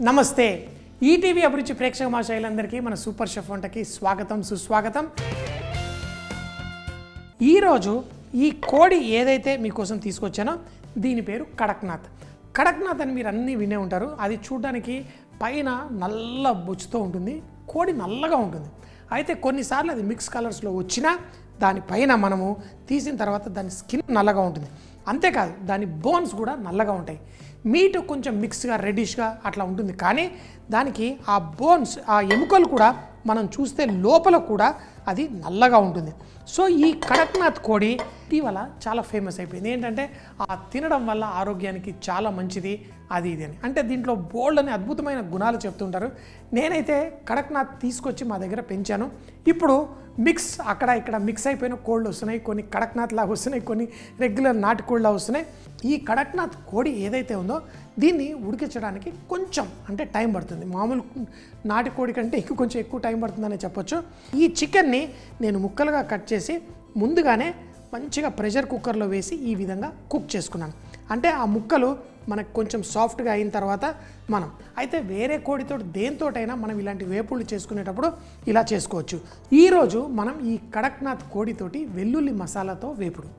నమస్తే ఈటీవీ అభిరుచి ప్రేక్షక మహాశయులందరికీ మన సూపర్ షెఫ్ వంటకి స్వాగతం సుస్వాగతం. ఈరోజు ఈ కోడి ఏదైతే మీకోసం తీసుకొచ్చానో దీని పేరు కడక్నాథ్. కడక్నాథ్ అని మీరు అన్నీ వినే ఉంటారు. అది చూడడానికి పైన నల్ల బొచ్చుతో ఉంటుంది, కోడి నల్లగా ఉంటుంది. అయితే కొన్నిసార్లు అది మిక్స్ కలర్స్లో వచ్చినా దానిపైన మనము తీసిన తర్వాత దాని స్కిన్ నల్లగా ఉంటుంది. అంతేకాదు దాని బోన్స్ కూడా నల్లగా ఉంటాయి. మీట్ కొంచెం మిక్స్గా రెడ్డిష్గా అట్లా ఉంటుంది, కానీ దానికి ఆ బోన్స్ ఆ ఎముకలు కూడా మనం చూస్తే లోపల కూడా అది నల్లగా ఉంటుంది. సో ఈ కడక్నాథ్ కోడి ఇటీవల చాలా ఫేమస్ అయిపోయింది. ఏంటంటే ఆ తినడం వల్ల ఆరోగ్యానికి చాలా మంచిది అది ఇది అని. అంటే దీంట్లో బోల్డ్ అని అద్భుతమైన గుణాలు చెప్తుంటారు. నేనైతే కడక్నాథ్ తీసుకొచ్చి మా దగ్గర పెంచాను. ఇప్పుడు మిక్స్ అక్కడ ఇక్కడ మిక్స్ అయిపోయిన కోళ్ళు వస్తున్నాయి, కొన్ని కడక్నాథ్ లాగా వస్తున్నాయి, కొన్ని రెగ్యులర్ నాటి కోళ్ళ వస్తున్నాయి. ఈ కడక్నాథ్ కోడి ఏదైతే ఉందో దీన్ని ఉడికించడానికి కొంచెం అంటే టైం పడుతుంది. మామూలు నాటి కోడి కంటే కొంచెం ఎక్కువ టైం పడుతుందని చెప్పొచ్చు. ఈ చికెన్ని నేను ముక్కలుగా కట్ చేసి ముందుగానే మంచిగా ప్రెషర్ కుక్కర్లో వేసి ఈ విధంగా కుక్ చేసుకున్నాను. అంటే ఆ ముక్కలు మనకు కొంచెం సాఫ్ట్గా అయిన తర్వాత మనం అయితే వేరే కోడితో దేనితోటైనా మనం ఇలాంటి వేపుళ్ళు చేసుకునేటప్పుడు ఇలా చేసుకోవచ్చు. ఈరోజు మనం ఈ కడక్నాథ్ కోడితోటి వెల్లుల్లి మసాలాతో వేపుడు.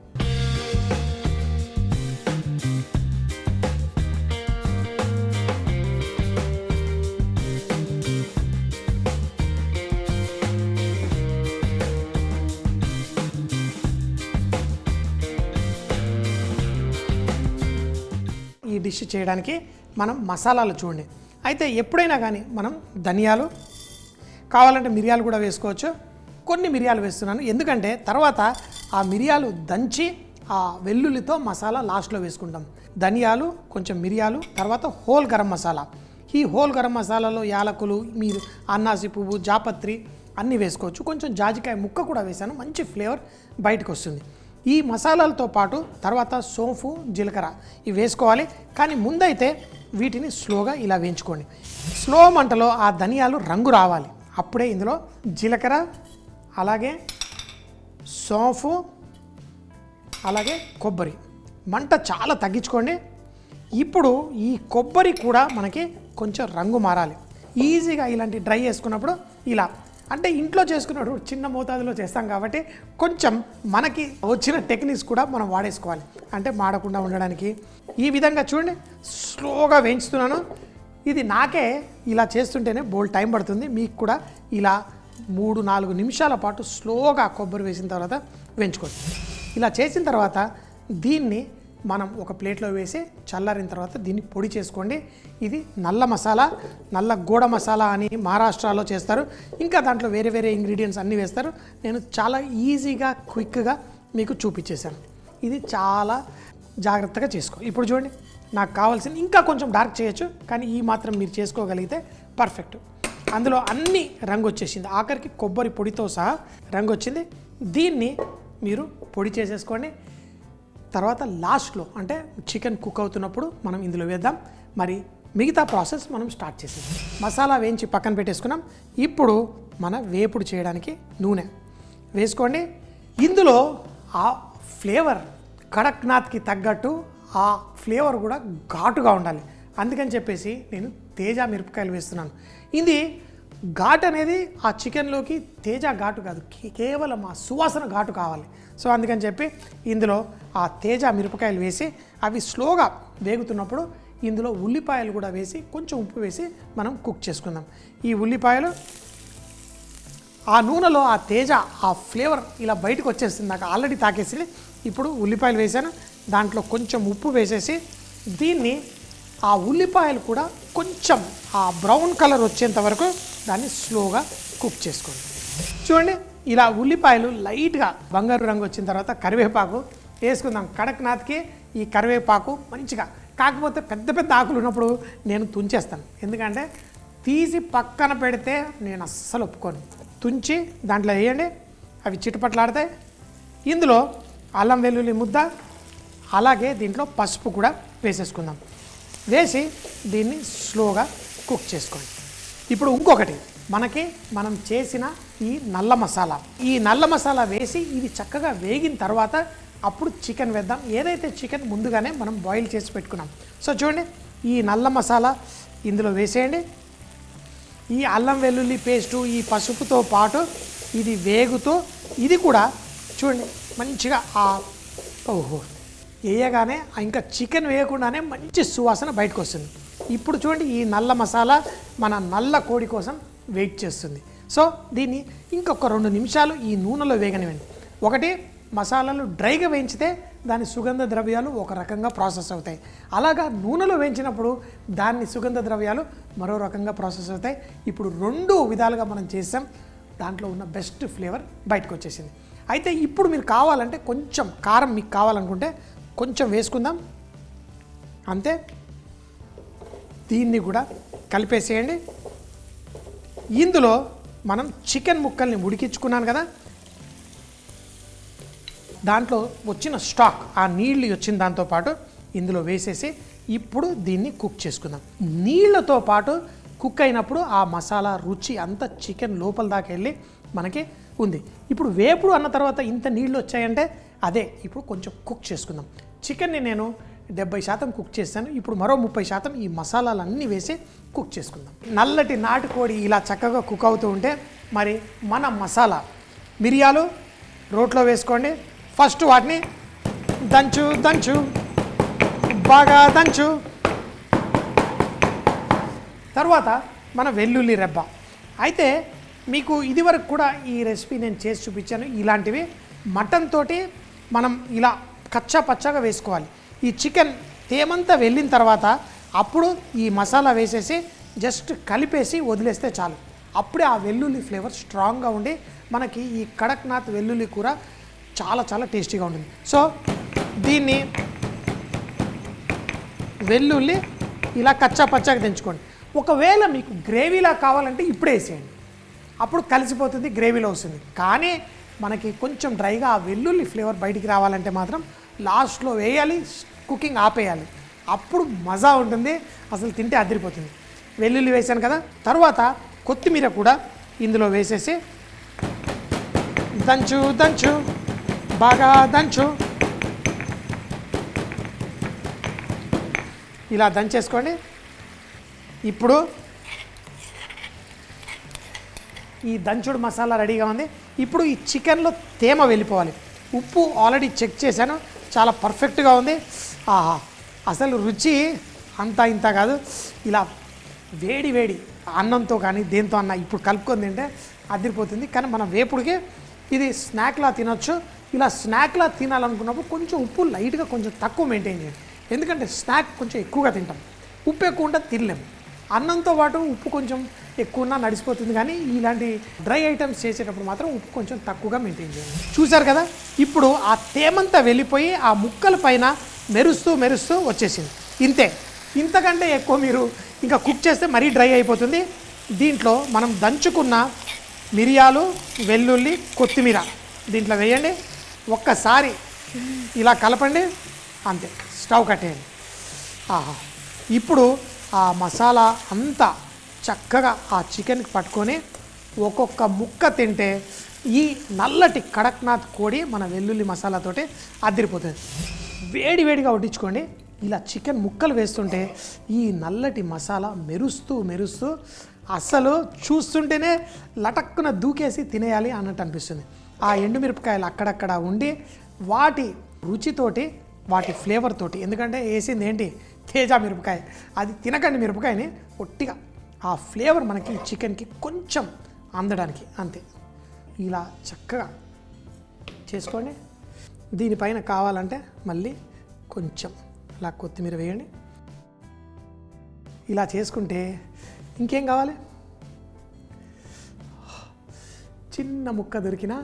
ఈ డిష్ చేయడానికి మనం మసాలాలు చూడండి. అయితే ఎప్పుడైనా కానీ మనం ధనియాలు కావాలంటే మిరియాలు కూడా వేసుకోవచ్చు. కొన్ని మిరియాలు వేస్తున్నాను ఎందుకంటే తర్వాత ఆ మిరియాలు దంచి ఆ వెల్లుల్లితో మసాలా లాస్ట్లో వేసుకుంటాం. ధనియాలు, కొంచెం మిరియాలు, తర్వాత హోల్ గరం మసాలా. ఈ హోల్ గరం మసాలాలో యాలకులు, మీరు అన్నాసి పువ్వు, జాపత్రి అన్నీ వేసుకోవచ్చు. కొంచెం జాజికాయ ముక్క కూడా వేసాను, మంచి ఫ్లేవర్ బయటకు వస్తుంది. ఈ మసాలాలతో పాటు తర్వాత సోంపు, జీలకర్ర ఇవి వేసుకోవాలి. కానీ ముందైతే వీటిని స్లోగా ఇలా వేయించుకోండి. స్లో మంటలో ఆ ధనియాలు రంగు రావాలి. అప్పుడే ఇందులో జీలకర్ర, అలాగే సోంపు, అలాగే కొబ్బరి మంట చాలా తగ్గించుకోండి. ఇప్పుడు ఈ కొబ్బరి కూడా మనకి కొంచెం రంగు మారాలి. ఈజీగా ఇలాంటి డ్రై చేసుకున్నప్పుడు ఇలా అంటే ఇంట్లో చేసుకున్నప్పుడు చిన్న మోతాదులో చేస్తాం కాబట్టి కొంచెం మనకి వచ్చిన టెక్నిక్స్ కూడా మనం వాడేసుకోవాలి. అంటే మాడకుండా ఉండడానికి ఈ విధంగా చూడండి స్లోగా వేయించుతున్నాను. ఇది నాకే ఇలా చేస్తుంటేనే బోల్ టైం పడుతుంది. మీకు కూడా ఇలా 3-4 నిమిషాల పాటు స్లోగా కొబ్బరి వేసిన తర్వాత వేయించుకోండి. ఇలా చేసిన తర్వాత దీన్ని మనం ఒక ప్లేట్లో వేసి చల్లారిన తర్వాత దీన్ని పొడి చేసుకోండి. ఇది నల్ల మసాలా, నల్ల గోడ మసాలా అని మహారాష్ట్రలో చేస్తారు. ఇంకా దాంట్లో వేరే వేరే ఇంగ్రీడియంట్స్ అన్నీ వేస్తారు. నేను చాలా ఈజీగా క్విక్గా మీకు చూపించేశాను. ఇది చాలా జాగ్రత్తగా చేసుకో. ఇప్పుడు చూడండి నాకు కావాల్సింది ఇంకా కొంచెం డార్క్ చేయొచ్చు, కానీ ఈ మాత్రం మీరు చేసుకోగలిగితే పర్ఫెక్ట్. అందులో అన్ని రంగు వచ్చేసింది, ఆఖరికి కొబ్బరి పొడితో సహా రంగు వచ్చింది. దీన్ని మీరు పొడి చేసేసుకోండి. తర్వాత లాస్ట్లో అంటే చికెన్ కుక్ అవుతున్నప్పుడు మనం ఇందులో వేద్దాం. మరి మిగతా ప్రాసెస్ మనం స్టార్ట్ చేసేది. మసాలా వేయించి పక్కన పెట్టేసుకున్నాం. ఇప్పుడు మన వేపుడు చేయడానికి నూనె వేసుకోండి. ఇందులో ఆ ఫ్లేవర్ కడక్నాథ్కి తగ్గట్టు ఆ ఫ్లేవర్ కూడా ఘాటుగా ఉండాలి. అందుకని చెప్పేసి నేను తేజ మిరపకాయలు వేస్తున్నాను. ఇది ఘాట్ అనేది ఆ చికెన్లోకి తేజ ఘాటు కాదు, కేవలం ఆ సువాసన ఘాటు కావాలి. సో అందుకని చెప్పి ఇందులో ఆ తేజ మిరపకాయలు వేసి అవి స్లోగా వేగుతున్నప్పుడు ఇందులో ఉల్లిపాయలు కూడా వేసి కొంచెం ఉప్పు వేసి మనం కుక్ చేసుకుందాం. ఈ ఉల్లిపాయలు ఆ నూనెలో ఆ తేజ ఆ ఫ్లేవర్ ఇలా బయటకు వచ్చేస్తుంది. నాకు ఆల్రెడీ తాకేసి ఇప్పుడు ఉల్లిపాయలు వేసాను. దాంట్లో కొంచెం ఉప్పు వేసేసి దీన్ని ఆ ఉల్లిపాయలు కూడా కొంచెం ఆ బ్రౌన్ కలర్ వచ్చేంత వరకు దాన్ని స్లోగా కుక్ చేసుకోండి. చూడండి ఇలా ఉల్లిపాయలు లైట్గా బంగారు రంగు వచ్చిన తర్వాత కరివేపాకు వేసుకుందాం. కడక్నాథ్కి ఈ కరివేపాకు మంచిగా, కాకపోతే పెద్ద పెద్ద ఆకులు ఉన్నప్పుడు నేను తుంచేస్తాను. ఎందుకంటే తీసి పక్కన పెడితే నేను అస్సలు ఒప్పుకోను. తుంచి దాంట్లో వేయండి, అవి చిటపట్లాడతాయి. ఇందులో అల్లం వెల్లుల్లి ముద్ద, అలాగే దీంట్లో పసుపు కూడా వేసేసుకుందాం. వేసి దీన్ని స్లోగా కుక్ చేసుకోండి. ఇప్పుడు ఇంకొకటి మనం చేసిన ఈ నల్ల మసాలా, ఈ నల్ల మసాలా వేసి ఇది చక్కగా వేగిన తర్వాత అప్పుడు చికెన్ వేద్దాం. ఏదైతే చికెన్ ముందుగానే మనం బాయిల్ చేసి పెట్టుకున్నాం. సో చూడండి ఈ నల్ల మసాలా ఇందులో వేసేయండి. ఈ అల్లం వెల్లుల్లి పేస్టు ఈ పసుపుతో పాటు ఇది వేగుతూ ఇది కూడా చూడండి మంచిగా ఓహో వేయగానే ఇంకా చికెన్ వేయకుండానే మంచి సువాసన బయటకు వస్తుంది. ఇప్పుడు చూడండి ఈ నల్ల మసాలా మన నల్ల కోడి కోసం వెయిట్ చేస్తుంది. సో దీన్ని ఇంకొక 2 నిమిషాలు ఈ నూనెలో వేగనివ్వండి. ఒకటి మసాలాలు డ్రైగా వేయించితే దాని సుగంధ ద్రవ్యాలు ఒక రకంగా ప్రాసెస్ అవుతాయి. అలాగా నూనెలో వేయించినప్పుడు దాని సుగంధ ద్రవ్యాలు మరో రకంగా ప్రాసెస్ అవుతాయి. ఇప్పుడు 2 విధాలుగా మనం చేసాం. దాంట్లో ఉన్న బెస్ట్ ఫ్లేవర్ బయటకు వచ్చేసింది. అయితే ఇప్పుడు మీరు కావాలంటే కొంచెం కారం మీకు కావాలనుకుంటే కొంచెం వేసుకుందాం. అంతే. దీన్ని కూడా కలిపేసేయండి. ఇందులో మనం చికెన్ ముక్కల్ని ఉడికించుకున్నాను కదా, దాంట్లో వచ్చిన స్టాక్ ఆ నీళ్ళు వచ్చిన దాంతోపాటు ఇందులో వేసేసి ఇప్పుడు దీన్ని కుక్ చేసుకుందాం. నీళ్ళతో పాటు కుక్ అయినప్పుడు ఆ మసాలా రుచి అంతా చికెన్ లోపల దాకా వెళ్ళి మనకి ఉంది. ఇప్పుడు వేపుడు అన్న తర్వాత ఇంత నీళ్ళు వచ్చాయంటే అదే ఇప్పుడు కొంచెం కుక్ చేసుకుందాం. చికెన్ని నేను 70% కుక్ చేశాను. ఇప్పుడు మరో 30% ఈ మసాలాలన్నీ వేసి కుక్ చేసుకుందాం. నల్లటి నాటుకోడి ఇలా చక్కగా కుక్ అవుతూ ఉంటే మరి మన మసాలా మిరియాలు రోట్లో వేసుకోండి. ఫస్ట్ వాటిని దంచు బాగా దంచు. తర్వాత మన వెల్లుల్లి రెబ్బ. అయితే మీకు ఇదివరకు కూడా ఈ రెసిపీ నేను చేసి చూపించాను. ఇలాంటివి మటన్ తోటి మనం ఇలా కచ్చా పచ్చాగా వేసుకోవాలి. ఈ చికెన్ తేమంతా వెళ్ళిన తర్వాత అప్పుడు ఈ మసాలా వేసేసి జస్ట్ కలిపేసి వదిలేస్తే చాలు. అప్పుడే ఆ వెల్లుల్లి ఫ్లేవర్ స్ట్రాంగ్గా ఉండి మనకి ఈ కడక్నాథ్ వెల్లుల్లి కూర చాలా చాలా టేస్టీగా ఉంటుంది. సో దీన్ని వెల్లుల్లి ఇలా కచ్చా పచ్చాగా తెంచుకోండి. ఒకవేళ మీకు గ్రేవీలా కావాలంటే ఇప్పుడే వేసేయండి, అప్పుడు కలిసిపోతుంది, గ్రేవీలో వస్తుంది. కానీ మనకి కొంచెం డ్రైగా ఆ వెల్లుల్లి ఫ్లేవర్ బయటికి రావాలంటే మాత్రం లాస్ట్లో వేయాలి, కుకింగ్ ఆపేయాలి. అప్పుడు మజా ఉంటుంది, అసలు తింటే అదిరిపోతుంది. వెల్లుల్లి వేసాను కదా, తర్వాత కొత్తిమీర కూడా ఇందులో వేసేసి దంచు బాగా దంచు. ఇలా దంచేసుకోండి. ఇప్పుడు ఈ దంచుడు మసాలా రెడీగా ఉంది. ఇప్పుడు ఈ చికెన్లో తేమ వెళ్ళిపోవాలి. ఉప్పు ఆల్రెడీ చెక్ చేశాను, చాలా పర్ఫెక్ట్గా ఉంది. ఆహా, అసలు రుచి అంతా ఇంత కాదు. ఇలా వేడి వేడి అన్నంతో కానీ దేంతో అన్న ఇప్పుడు కలుపుకొని తింటే అదిరిపోతుంది. కానీ మన వేపుడికి ఇది స్నాక్లా తినొచ్చు. ఇలా స్నాక్లా తినాలనుకున్నప్పుడు కొంచెం ఉప్పు లైట్గా కొంచెం తక్కువ మెయింటైన్ చేయండి. ఎందుకంటే స్నాక్ కొంచెం ఎక్కువగా తింటాం, ఉప్పు ఎక్కువ ఉంటే తినలేము. అన్నంతో పాటు ఉప్పు కొంచెం ఎక్కువ ఉన్నా నడిచిపోతుంది. కానీ ఇలాంటి డ్రై ఐటమ్స్ చేసేటప్పుడు మాత్రం ఉప్పు కొంచెం తక్కువగా మెయింటైన్ చేయండి. చూసారు కదా, ఇప్పుడు ఆ తేమంతా వెళ్ళిపోయి ఆ ముక్కల పైన మెరుస్తూ వచ్చేసింది. ఇంతే. ఇంతకంటే ఎక్కువ మీరు ఇంకా కుక్ చేస్తే మరీ డ్రై అయిపోతుంది. దీంట్లో మనం దంచుకున్న మిరియాలు, వెల్లుల్లి, కొత్తిమీర దీంట్లో వేయండి. ఒక్కసారి ఇలా కలపండి, అంతే. స్టవ్ కట్టేయండి. ఆహా, ఇప్పుడు ఆ మసాలా అంతా చక్కగా ఆ చికెన్కి పట్టుకొని ఒక్కొక్క ముక్క తింటే ఈ నల్లటి కడక్నాథ్ కోడి మన వెల్లుల్లి మసాలాతోటి అదిరిపోతుంది. వేడివేడిగా వడ్డించుకోండి. ఇలా చికెన్ ముక్కలు వేస్తుంటే ఈ నల్లటి మసాలా మెరుస్తూ అస్సలు చూస్తుంటేనే లటక్కున దూకేసి తినేయాలి అన్నట్టు అనిపిస్తుంది. ఆ ఎండుమిరపకాయలు అక్కడక్కడ ఉండి వాటి రుచితోటి వాటి ఫ్లేవర్ తోటి, ఎందుకంటే వేసింది ఏంటి తేజ మిరపకాయ, అది తినకండి మిరపకాయని, ఒట్టిగా ఆ ఫ్లేవర్ మనకి చికెన్కి కొంచెం అందడానికి, అంతే. ఇలా చక్కగా చేసుకోండి. దీనిపైన కావాలంటే మళ్ళీ కొంచెం ఇలా కొత్తిమీర వేయండి. ఇలా చేసుకుంటే ఇంకేం కావాలి, చిన్న ముక్క దొరికినా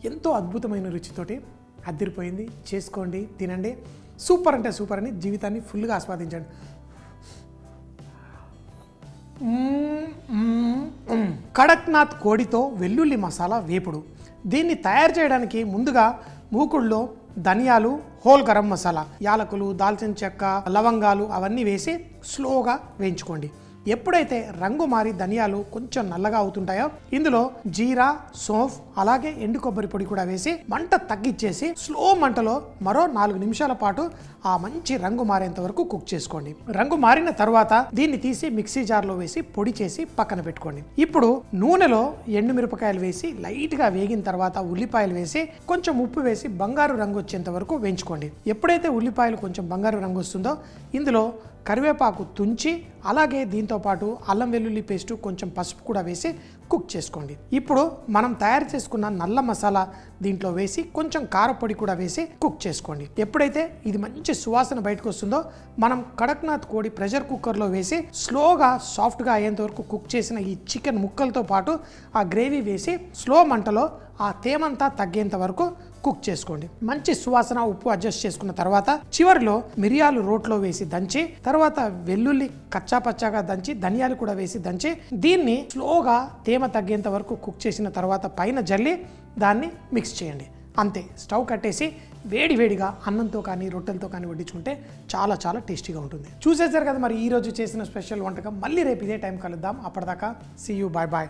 ఎంతో అద్భుతమైన రుచితోటి అదిరిపోయింది. చేసుకోండి, తినండి. సూపర్ అంటే సూపర్ అని జీవితాన్ని ఫుల్గా ఆస్వాదించండి. కడక్నాథ్ కోడితో వెల్లుల్లి మసాలా వేపుడు. దీన్ని తయారు చేయడానికి ముందుగా మూకుడులో ధనియాలు, హోల్ గరం మసాలా, యాలకులు, దాల్చిన చెక్క, లవంగాలు అవన్నీ వేసి స్లోగా వేయించుకోండి. ఎప్పుడైతే రంగు మారి ధనియాలు కొంచెం నల్లగా అవుతుంటాయో ఇందులో జీరా, సోంఫ్ అలాగే ఎండు కొబ్బరి పొడి కూడా వేసి మంట తగ్గించేసి స్లో మంటలో మరో 4 నిమిషాల పాటు ఆ మంచి రంగు మారేంత వరకు కుక్ చేసుకోండి. రంగు మారిన తర్వాత దీన్ని తీసి మిక్సీ జార్లో వేసి పొడి చేసి పక్కన పెట్టుకోండి. ఇప్పుడు నూనెలో ఎండుమిరపకాయలు వేసి లైట్ గా వేగిన తర్వాత ఉల్లిపాయలు వేసి కొంచెం ఉప్పు వేసి బంగారు రంగు వచ్చేంత వరకు వేయించుకోండి. ఎప్పుడైతే ఉల్లిపాయలు కొంచెం బంగారు రంగు వస్తుందో ఇందులో కరివేపాకు తుంచి అలాగే దీంతో పాటు అల్లం వెల్లుల్లి పేస్టు కొంచెం పసుపు కూడా వేసి కుక్ చేసుకోండి. ఇప్పుడు మనం తయారు చేసుకున్న నల్ల మసాలా దీంట్లో వేసి కొంచెం కారపొడి కూడా వేసి కుక్ చేసుకోండి. ఎప్పుడైతే ఇది మంచి సువాసన బయటకు వస్తుందో మనం కడక్నాథ్ కోడి ప్రెషర్ కుక్కర్లో వేసి స్లోగా సాఫ్ట్గా అయ్యేంత వరకు కుక్ చేసిన ఈ చికెన్ ముక్కలతో పాటు ఆ గ్రేవీ వేసి స్లో మంటలో ఆ తేమంతా తగ్గేంత వరకు కుక్ చేసుకోండి. మంచి సువాసన ఉప్పు అడ్జస్ట్ చేసుకున్న తర్వాత చివరిలో మిరియాలు రోట్లో వేసి దంచి తర్వాత వెల్లుల్లి కచ్చా పచ్చాగా దంచి ధనియాలు కూడా వేసి దంచి దీన్ని స్లోగా తేమ తగ్గేంత వరకు కుక్ చేసిన తర్వాత పైన జల్లి దాన్ని మిక్స్ చేయండి. అంతే, స్టవ్ కట్టేసి వేడివేడిగా అన్నంతో కానీ రొట్టెలతో కానీ వడ్డించుకుంటే చాలా చాలా టేస్టీగా ఉంటుంది. చూసేసారు కదా మరి ఈ రోజు చేసిన స్పెషల్ వంటకం. మళ్ళీ రేపు ఇదే టైం కలుద్దాం. అప్పటిదాకా సీ యూ, బాయ్ బాయ్.